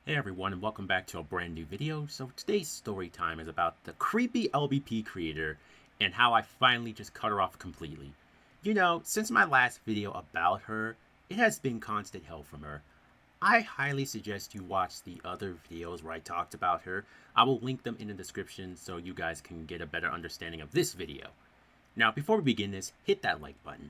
Hey everyone, and welcome back to a brand new video. So today's story time is about the creepy LBP creator and how I finally just cut her off completely. You know, since my last video about her, it has been constant hell from her. I highly suggest you watch the other videos where I talked about her. I will link them in the description so you guys can get a better understanding of this video. Now, before we begin this, hit that like button.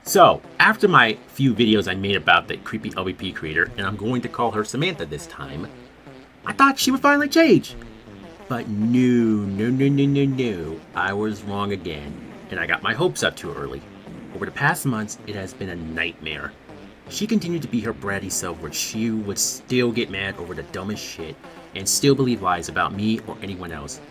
So, after my few videos I made about the creepy LVP creator, and I'm going to call her Samantha this time, I thought she would finally change. But no. I was wrong again, and I got my hopes up too early. Over the past months, it has been a nightmare. She continued to be her bratty self where she would still get mad over the dumbest shit and still believe lies about me or anyone else.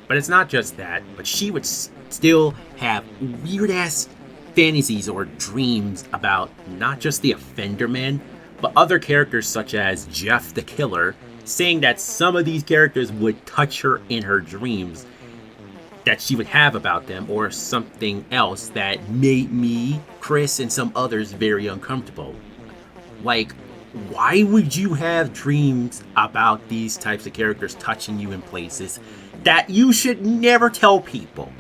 But it's not just that, but she would still have weird ass fantasies or dreams about not just the offender man, but other characters such as Jeff the Killer, saying that some of these characters would touch her in her dreams that she would have about them, or something else that made me, Chris, and some others very uncomfortable. Like, why would you have dreams about these types of characters touching you in places that you should never tell people?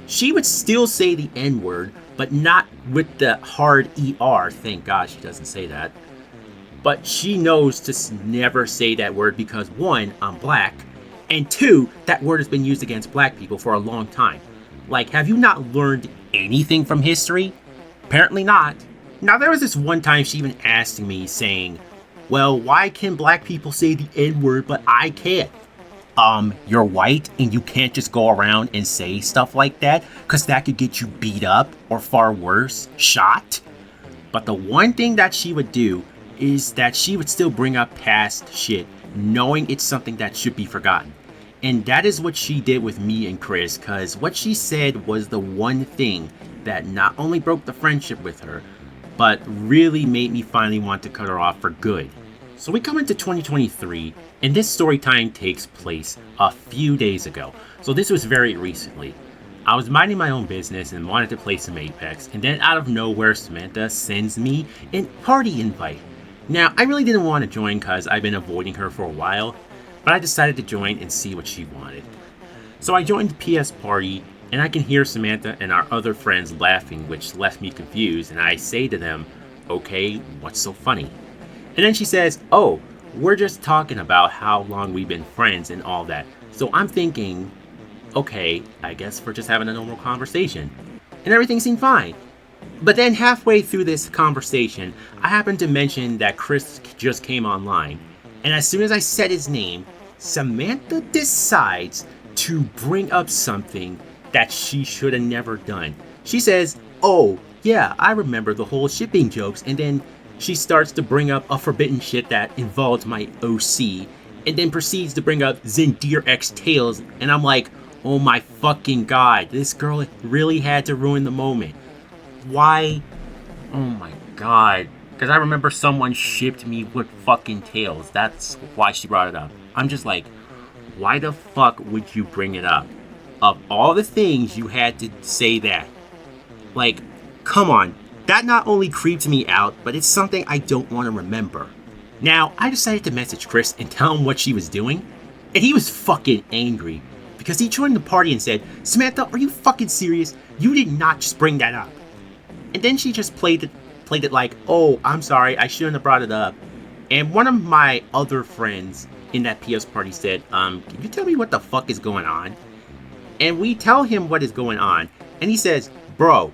She would still say the N-word, but not with the hard ER. Thank God she doesn't say that. But she knows to never say that word because, one, I'm black, and two, that word has been used against black people for a long time. Like, have you not learned anything from history? Apparently not. Now, there was this one time she even asked me, saying, well, why can black people say the N-word, but I can't? You're white and you can't just go around and say stuff like that, because that could get you beat up, or far worse, shot. But the one thing that she would do is that she would still bring up past shit, knowing it's something that should be forgotten. And that is what she did with me and Chris, because what she said was the one thing that not only broke the friendship with her, but really made me finally want to cut her off for good. So we come into 2023, and this story time takes place a few days ago. So this was very recently. I was minding my own business and wanted to play some Apex, and then out of nowhere, Samantha sends me a party invite. Now, I really didn't want to join because I've been avoiding her for a while, but I decided to join and see what she wanted. So I joined the PS party, and I can hear Samantha and our other friends laughing, which left me confused, and I say to them, okay, what's so funny? And then she says, oh, we're just talking about how long we've been friends and all that. So I'm thinking, okay, I guess we're just having a normal conversation. And everything seemed fine. But then halfway through this conversation, I happened to mention that Chris just came online. And as soon as I said his name, Samantha decides to bring up something that she should have never done. She says, oh, yeah, I remember the whole shipping jokes, and then she starts to bring up a forbidden shit that involves my OC, and then proceeds to bring up Zendir X Tales, and I'm like, oh my fucking god, this girl really had to ruin the moment. Why? Oh my god. Because I remember someone shipped me with fucking Tails. That's why she brought it up. I'm just like, why the fuck would you bring it up? Of all the things you had to say that. Like, come on. That not only creeped me out, but it's something I don't want to remember. Now, I decided to message Chris and tell him what she was doing, and he was fucking angry because he joined the party and said, Samantha, are you fucking serious? You did not just bring that up. And then she just played it like, oh, I'm sorry, I shouldn't have brought it up. And one of my other friends in that PS party said, can you tell me what the fuck is going on? And we tell him what is going on, and he says, bro,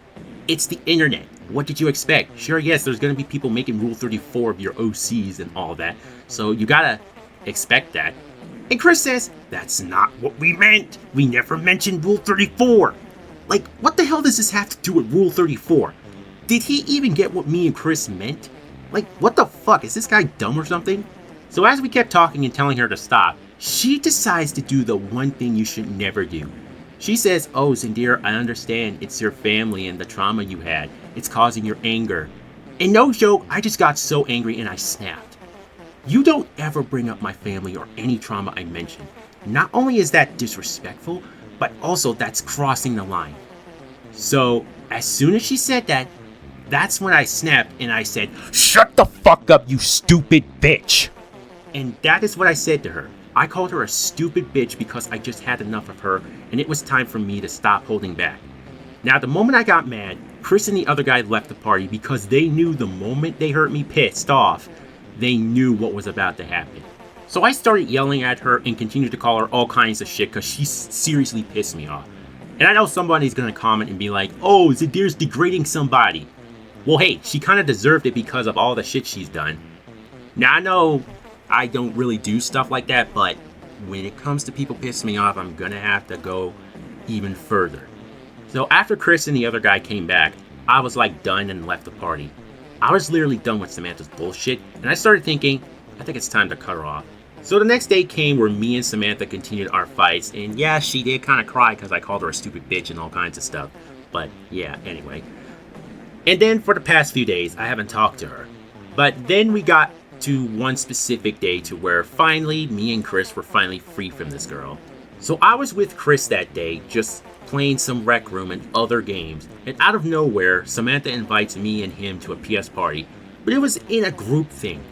it's the internet. What did you expect? Sure, yes, there's going to be people making Rule 34 of your OCs and all that. So you gotta expect that. And Chris says, that's not what we meant. We never mentioned Rule 34. Like, what the hell does this have to do with Rule 34? Did he even get what me and Chris meant? Like, what the fuck? Is this guy dumb or something? So as we kept talking and telling her to stop, she decides to do the one thing you should never do. She says, oh, Zendir, I understand it's your family and the trauma you had. It's causing your anger. And no joke, I just got so angry and I snapped. You don't ever bring up my family or any trauma I mention. Not only is that disrespectful, but also that's crossing the line. So, as soon as she said that, that's when I snapped and I said, "Shut the fuck up, you stupid bitch!" And that is what I said to her. I called her a stupid bitch because I just had enough of her, and it was time for me to stop holding back. Now, the moment I got mad, Chris and the other guy left the party because they knew the moment they heard me pissed off, they knew what was about to happen. So I started yelling at her and continued to call her all kinds of shit because she seriously pissed me off. And I know somebody's gonna comment and be like, "Oh, Zendir's degrading somebody." Well, hey, she kind of deserved it because of all the shit she's done. Now, I know I don't really do stuff like that, but when it comes to people pissing me off, I'm gonna have to go even further. So after Chris and the other guy came back, I was like done and left the party. I was literally done with Samantha's bullshit, and I started thinking, I think it's time to cut her off. So the next day came where me and Samantha continued our fights, and yeah, she did kind of cry because I called her a stupid bitch and all kinds of stuff. But yeah, anyway. And then for the past few days, I haven't talked to her. But then we got to one specific day to where finally me and Chris were finally free from this girl. So I was with Chris that day, just playing some Rec Room and other games, and out of nowhere, Samantha invites me and him to a PS party, but it was in a group thing.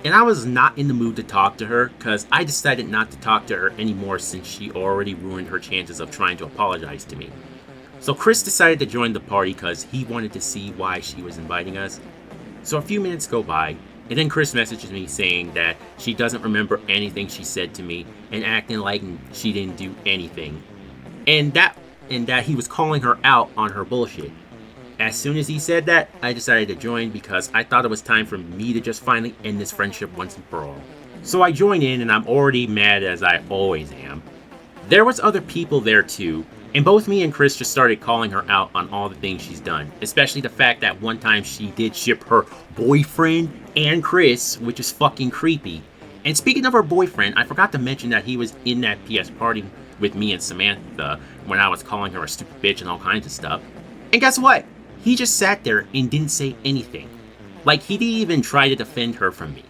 And I was not in the mood to talk to her, because I decided not to talk to her anymore since she already ruined her chances of trying to apologize to me. So Chris decided to join the party because he wanted to see why she was inviting us. So a few minutes go by, and then Chris messages me saying that she doesn't remember anything she said to me and acting like she didn't do anything. And that he was calling her out on her bullshit. As soon as he said that, I decided to join because I thought it was time for me to just finally end this friendship once and for all. So I joined in, and I'm already mad as I always am. There was other people there too, and both me and Chris just started calling her out on all the things she's done, especially the fact that one time she did ship her boyfriend and Chris, which is fucking creepy. And speaking of her boyfriend, I forgot to mention that he was in that PS party with me and Samantha when I was calling her a stupid bitch and all kinds of stuff. And guess what? He just sat there and didn't say anything. Like, he didn't even try to defend her from me.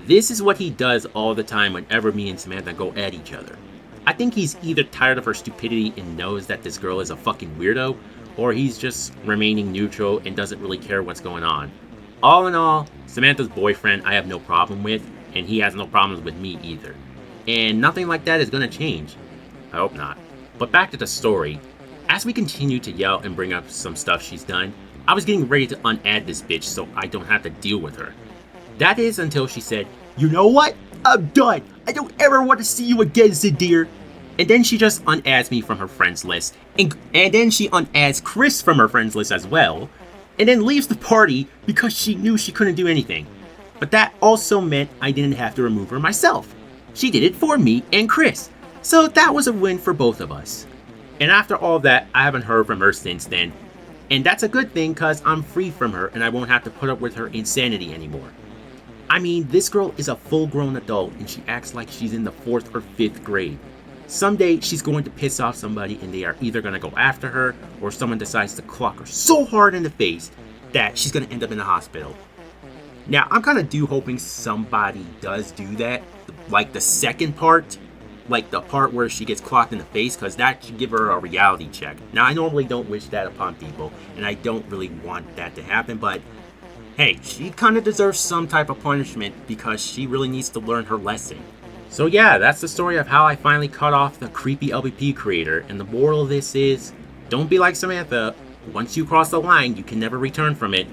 This is what he does all the time whenever me and Samantha go at each other. I think he's either tired of her stupidity and knows that this girl is a fucking weirdo, or he's just remaining neutral and doesn't really care what's going on. All in all, Samantha's boyfriend I have no problem with, and he has no problems with me either. And nothing like that is gonna change. I hope not. But back to the story. As we continue to yell and bring up some stuff she's done, I was getting ready to unadd this bitch so I don't have to deal with her. That is until she said, "You know what? I'm done. I don't ever want to see you again, Zendir." And then she just unadds me from her friends list. And then she unadds Chris from her friends list as well. And then leaves the party because she knew she couldn't do anything. But that also meant I didn't have to remove her myself. She did it for me and Chris. So that was a win for both of us. And after all that, I haven't heard from her since then. And that's a good thing because I'm free from her and I won't have to put up with her insanity anymore. I mean, this girl is a full-grown adult and she acts like she's in the 4th or 5th grade. Someday she's going to piss off somebody and they are either going to go after her or someone decides to clock her so hard in the face that she's going to end up in the hospital. Now, I'm kind of hoping somebody does do that, like the second part, like the part where she gets clocked in the face, because that should give her a reality check. Now, I normally don't wish that upon people, and I don't really want that to happen, but hey, she kind of deserves some type of punishment because she really needs to learn her lesson. So yeah, that's the story of how I finally cut off the creepy LBP creator, and the moral of this is, don't be like Samantha. Once you cross the line, you can never return from it.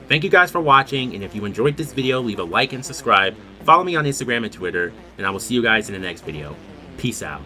Thank you guys for watching, and if you enjoyed this video, leave a like and subscribe. Follow me on Instagram and Twitter, and I will see you guys in the next video. Peace out.